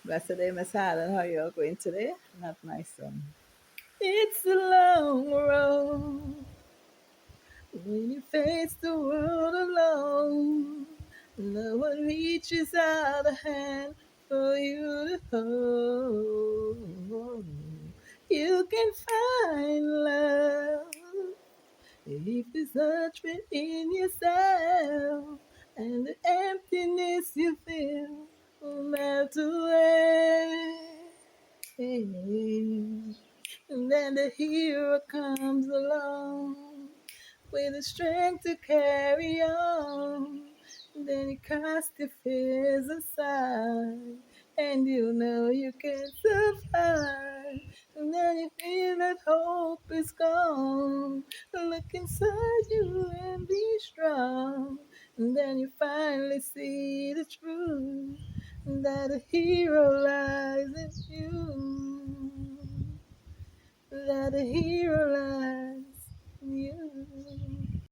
Blessed day, Miss Highland. How you all going today? Not my son. It's a long road when you face the world alone. No one reaches out a hand for you to hold. You can find love if you search within yourself, and the emptiness you feel will melt away. And then the hero comes along with the strength to carry on. Then you cast your fears aside, and you know you can survive. And then you feel that hope is gone. Look inside you and be strong. And then you finally see the truth that a hero lies in you. That a hero lies